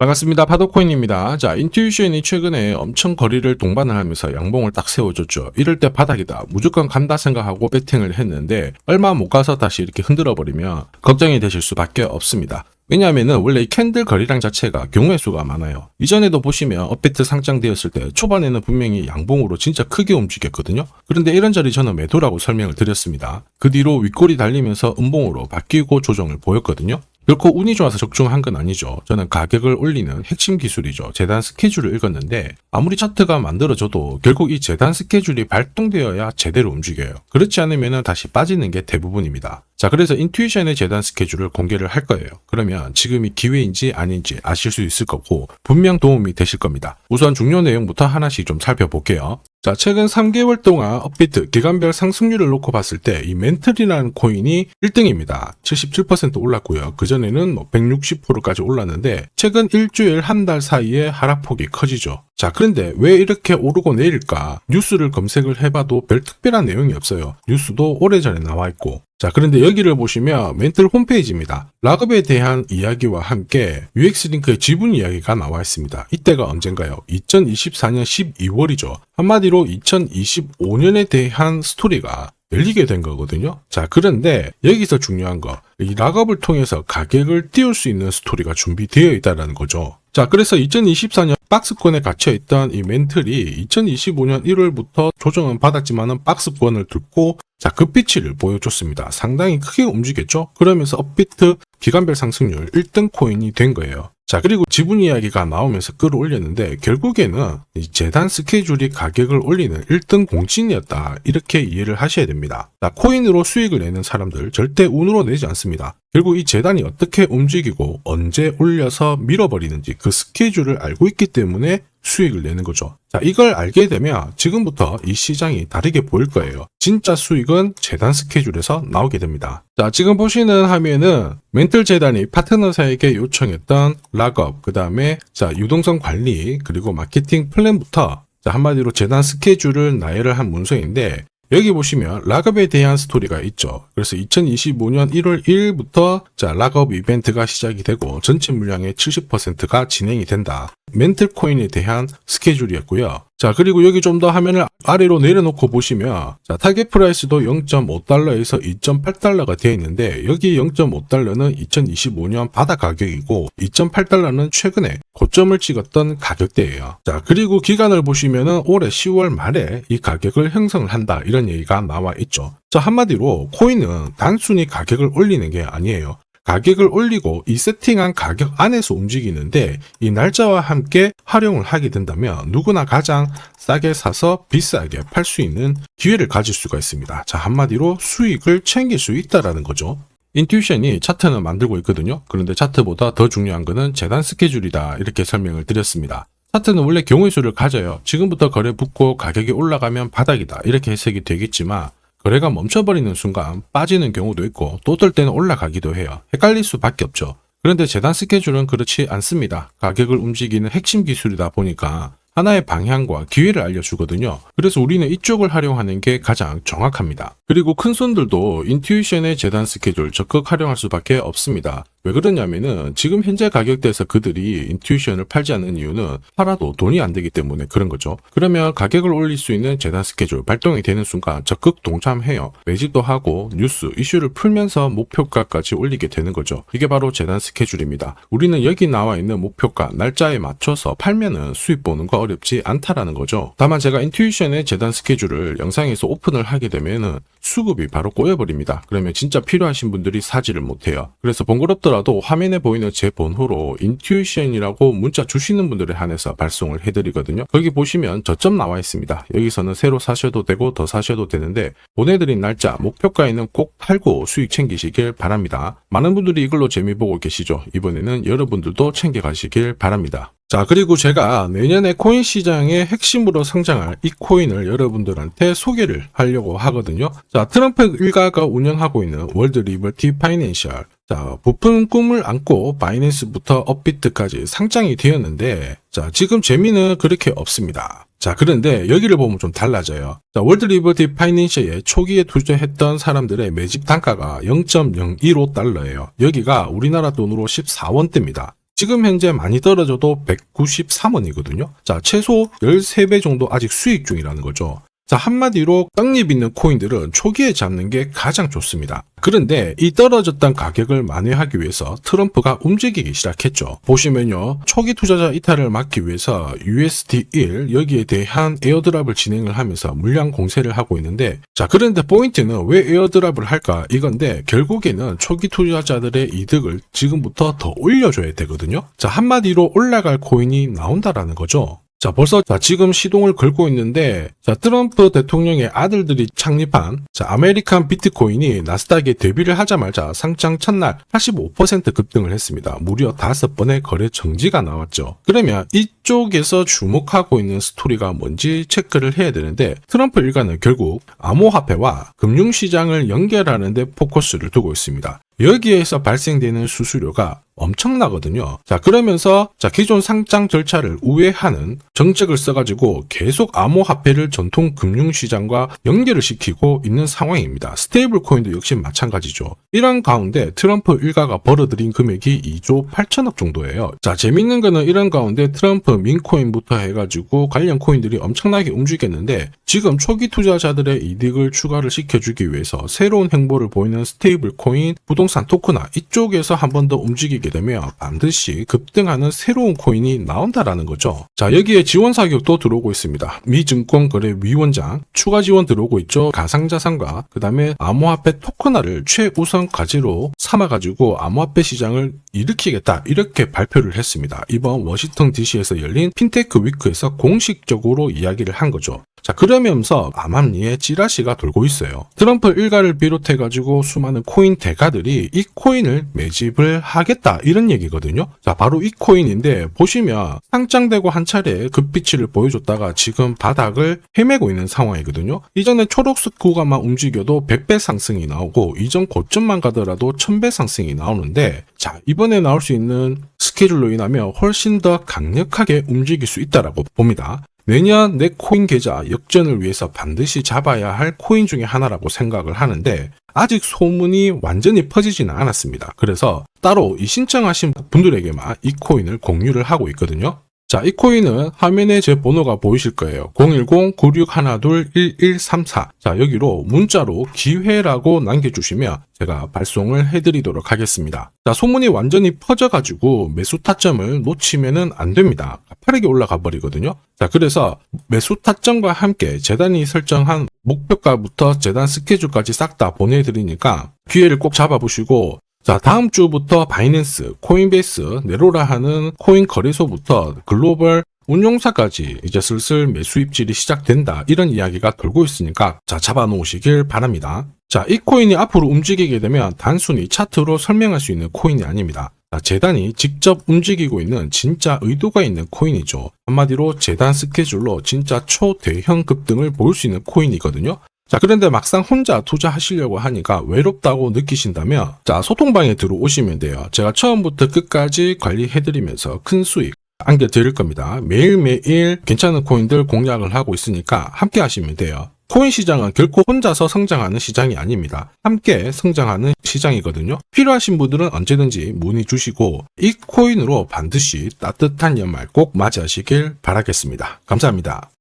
반갑습니다. 파도코인입니다. 자, 인투이션이 최근에 엄청 거리를 동반을 하면서 양봉을 딱 세워줬죠. 이럴 때 바닥이다, 무조건 간다 생각하고 배팅을 했는데 얼마 못 가서 다시 이렇게 흔들어 버리면 걱정이 되실 수밖에 없습니다. 왜냐하면은 원래 이 캔들 거리량 자체가 경우의 수가 많아요. 이전에도 보시면 업비트 상장되었을 때 초반에는 분명히 양봉으로 진짜 크게 움직였거든요. 그런데 이런 자리 저는 매도라고 설명을 드렸습니다. 그 뒤로 윗골이 달리면서 음봉으로 바뀌고 조정을 보였거든요. 결코 운이 좋아서 적중한 건 아니죠. 저는 가격을 올리는 핵심 기술이죠. 재단 스케줄을 읽었는데 아무리 차트가 만들어져도 결국 이 재단 스케줄이 발동되어야 제대로 움직여요. 그렇지 않으면 다시 빠지는 게 대부분입니다. 자, 그래서 인투이션의 재단 스케줄을 공개를 할 거예요. 그러면 지금이 기회인지 아닌지 아실 수 있을 거고 분명 도움이 되실 겁니다. 우선 중요 내용부터 하나씩 좀 살펴볼게요. 자, 최근 3개월 동안 업비트 기간별 상승률을 놓고 봤을 때 이 멘틀이라는 코인이 1등입니다. 77% 올랐고요. 그전에는 160%까지 올랐는데 최근 일주일 한 달 사이에 하락폭이 커지죠. 자, 그런데 왜 이렇게 오르고 내릴까? 뉴스를 검색을 해봐도 별 특별한 내용이 없어요. 뉴스도 오래전에 나와 있고. 자, 그런데 여기를 보시면 멘틀 홈페이지입니다. 락업에 대한 이야기와 함께 UX링크의 지분 이야기가 나와 있습니다. 이때가 언젠가요? 2024년 12월이죠. 한마디로 2025년에 대한 스토리가 열리게 된 거거든요. 자, 그런데 여기서 중요한 거, 이 락업을 통해서 가격을 띄울 수 있는 스토리가 준비되어 있다는 거죠. 자, 그래서 2024년 박스권에 갇혀있던 이 멘틀이 2025년 1월부터 조정은 받았지만은 박스권을 뚫고 자, 급비치를 보여줬습니다. 상당히 크게 움직였죠? 그러면서 업비트 기간별 상승률 1등 코인이 된 거예요. 자, 그리고 지분 이야기가 나오면서 끌어올렸는데 결국에는 이 재단 스케줄이 가격을 올리는 1등 공신이었다. 이렇게 이해를 하셔야 됩니다. 자, 코인으로 수익을 내는 사람들 절대 운으로 내지 않습니다. 결국 이 재단이 어떻게 움직이고 언제 올려서 밀어버리는지 그 스케줄을 알고 있기 때문에 수익을 내는 거죠. 자, 이걸 알게 되면 지금부터 이 시장이 다르게 보일 거예요. 진짜 수익은 재단 스케줄에서 나오게 됩니다. 자, 지금 보시는 화면은 멘틀 재단이 파트너사에게 요청했던 락업, 그 다음에 자, 유동성 관리, 그리고 마케팅 플랜부터 자, 한마디로 재단 스케줄을 나열을 한 문서인데 여기 보시면 락업에 대한 스토리가 있죠. 그래서 2025년 1월 1일부터 자, 락업 이벤트가 시작이 되고 전체 물량의 70%가 진행이 된다. 멘틀 코인에 대한 스케줄이었고요. 자, 그리고 여기 좀 더 화면을 아래로 내려놓고 보시면 자, 타겟 프라이스도 0.5달러에서 2.8달러가 되어 있는데 여기 0.5달러는 2025년 바다 가격이고 2.8달러는 최근에 고점을 찍었던 가격대예요. 자, 그리고 기간을 보시면은 올해 10월 말에 이 가격을 형성을 한다. 이런 얘기가 나와 있죠. 자, 한마디로 코인은 단순히 가격을 올리는 게 아니에요. 가격을 올리고 이 세팅한 가격 안에서 움직이는데 이 날짜와 함께 활용을 하게 된다면 누구나 가장 싸게 사서 비싸게 팔 수 있는 기회를 가질 수가 있습니다. 자, 한마디로 수익을 챙길 수 있다라는 거죠. 인투이션이 차트는 만들고 있거든요. 그런데 차트보다 더 중요한 거는 재단 스케줄이다. 이렇게 설명을 드렸습니다. 차트는 원래 경우의 수를 가져요. 지금부터 거래 붙고 가격이 올라가면 바닥이다. 이렇게 해석이 되겠지만 거래가 멈춰버리는 순간 빠지는 경우도 있고 또 어떨 때는 올라가기도 해요. 헷갈릴 수밖에 없죠. 그런데 재단 스케줄은 그렇지 않습니다. 가격을 움직이는 핵심 기술이다 보니까 하나의 방향과 기회를 알려주거든요. 그래서 우리는 이쪽을 활용하는 게 가장 정확합니다. 그리고 큰 손들도 인투이션의 재단 스케줄 적극 활용할 수밖에 없습니다. 왜 그러냐면은 지금 현재 가격대에서 그들이 인투이션을 팔지 않는 이유는 팔아도 돈이 안 되기 때문에 그런 거죠. 그러면 가격을 올릴 수 있는 재단 스케줄 발동이 되는 순간 적극 동참해요. 매집도 하고 뉴스, 이슈를 풀면서 목표가까지 올리게 되는 거죠. 이게 바로 재단 스케줄입니다. 우리는 여기 나와 있는 목표가, 날짜에 맞춰서 팔면은 수익 보는 거 어렵지 않다라는 거죠. 다만 제가 인투이션의 재단 스케줄을 영상에서 오픈을 하게 되면은 수급이 바로 꼬여버립니다. 그러면 진짜 필요하신 분들이 사지를 못해요. 그래서 번거롭더라도 화면에 보이는 제 번호로 인투이션이라고 문자 주시는 분들에 한해서 발송을 해드리거든요. 거기 보시면 저점 나와 있습니다. 여기서는 새로 사셔도 되고 더 사셔도 되는데 보내드린 날짜, 목표가에는 꼭 팔고 수익 챙기시길 바랍니다. 많은 분들이 이걸로 재미 보고 계시죠. 이번에는 여러분들도 챙겨가시길 바랍니다. 자, 그리고 제가 내년에 코인 시장의 핵심으로 성장할 이 코인을 여러분들한테 소개를 하려고 하거든요. 자, 트럼프 일가가 운영하고 있는 월드 리버티 파이낸셜. 자, 부푼 꿈을 안고 바이낸스부터 업비트까지 상장이 되었는데 자, 지금 재미는 그렇게 없습니다. 자, 그런데 여기를 보면 좀 달라져요. 자, 월드 리버티 파이낸셜에 초기에 투자했던 사람들의 매집 단가가 0.015달러예요. 여기가 우리나라 돈으로 14원대입니다. 지금 현재 많이 떨어져도 193원이거든요. 자, 최소 13배 정도 아직 수익 중이라는 거죠. 자, 한마디로 떡잎 있는 코인들은 초기에 잡는 게 가장 좋습니다. 그런데 이 떨어졌던 가격을 만회하기 위해서 트럼프가 움직이기 시작했죠. 보시면요, 초기 투자자 이탈을 막기 위해서 USD1 여기에 대한 에어드랍을 진행을 하면서 물량 공세를 하고 있는데, 자, 그런데 포인트는 왜 에어드랍을 할까 이건데, 결국에는 초기 투자자들의 이득을 지금부터 더 올려줘야 되거든요. 자, 한마디로 올라갈 코인이 나온다라는 거죠. 자, 벌써 지금 시동을 걸고 있는데, 자, 트럼프 대통령의 아들들이 창립한 아메리칸 비트코인이 나스닥에 데뷔를 하자마자 상장 첫날 85% 급등을 했습니다. 무려 5번의 거래 정지가 나왔죠. 그러면 이쪽에서 주목하고 있는 스토리가 뭔지 체크를 해야 되는데, 트럼프 일가는 결국 암호화폐와 금융시장을 연결하는 데 포커스를 두고 있습니다. 여기에서 발생되는 수수료가 엄청나거든요. 자, 그러면서 기존 상장 절차를 우회하는 정책을 써가지고 계속 암호화폐를 전통 금융시장과 연결을 시키고 있는 상황입니다. 스테이블 코인도 역시 마찬가지죠. 이런 가운데 트럼프 일가가 벌어들인 금액이 2조 8천억 정도예요. 자, 재밌는 거는 이런 가운데 트럼프 민코인부터 해가지고 관련 코인들이 엄청나게 움직였는데, 지금 초기 투자자들의 이득을 추가를 시켜주기 위해서 새로운 행보를 보이는 스테이블 코인, 부동산 토크나 이쪽에서 한 번 더 움직이게 되면 반드시 급등하는 새로운 코인이 나온다라는 거죠. 자, 여기에 지원 사격도 들어오고 있습니다. 미 증권거래위원장 추가 지원 들어오고 있죠. 가상자산과 그 다음에 암호화폐 토큰화를 최우선 과제로 삼아가지고 암호화폐 시장을 일으키겠다, 이렇게 발표를 했습니다. 이번 워싱턴 DC에서 열린 핀테크 위크에서 공식적으로 이야기를 한 거죠. 자, 그러면서 암암리에 찌라시가 돌고 있어요. 트럼프 일가를 비롯해가지고 수많은 코인 대가들이 이 코인을 매집을 하겠다, 이런 얘기거든요. 자, 바로 이 코인인데, 보시면 상장되고 한 차례 급비치를 보여줬다가 지금 바닥을 헤매고 있는 상황이거든요. 이전에 초록색 구간만 움직여도 100배 상승이 나오고, 이전 고점만 가더라도 1000배 상승이 나오는데, 자, 이번에 나올 수 있는 스케줄로 인하면 훨씬 더 강력하게 움직일 수 있다라고 봅니다. 내년 내 코인 계좌 역전을 위해서 반드시 잡아야 할 코인 중에 하나라고 생각을 하는데, 아직 소문이 완전히 퍼지지는 않았습니다. 그래서 따로 이 신청하신 분들에게만 이 코인을 공유를 하고 있거든요. 자, 이 코인은 화면에 제 번호가 보이실 거예요. 010-9612-1134. 자, 여기로 문자로 기회라고 남겨주시면 제가 발송을 해드리도록 하겠습니다. 자, 소문이 완전히 퍼져가지고 매수 타점을 놓치면은 안 됩니다. 빠르게 올라가 버리거든요. 자, 그래서 매수 타점과 함께 재단이 설정한 목표가부터 재단 스케줄까지 싹 다 보내드리니까 기회를 꼭 잡아보시고, 자, 다음 주부터 바이낸스, 코인베이스, 네로라 하는 코인 거래소부터 글로벌 운용사까지 이제 슬슬 매수 입질이 시작된다, 이런 이야기가 돌고 있으니까 자, 잡아놓으시길 바랍니다. 자, 이 코인이 앞으로 움직이게 되면 단순히 차트로 설명할 수 있는 코인이 아닙니다. 자, 재단이 직접 움직이고 있는 진짜 의도가 있는 코인이죠. 한마디로 재단 스케줄로 진짜 초대형 급등을 보일 수 있는 코인이거든요. 자, 그런데 막상 혼자 투자하시려고 하니까 외롭다고 느끼신다면, 자, 소통방에 들어오시면 돼요. 제가 처음부터 끝까지 관리해드리면서 큰 수익 안겨드릴 겁니다. 매일매일 괜찮은 코인들 공략을 하고 있으니까 함께 하시면 돼요. 코인 시장은 결코 혼자서 성장하는 시장이 아닙니다. 함께 성장하는 시장이거든요. 필요하신 분들은 언제든지 문의 주시고, 이 코인으로 반드시 따뜻한 연말 꼭 맞이하시길 바라겠습니다. 감사합니다.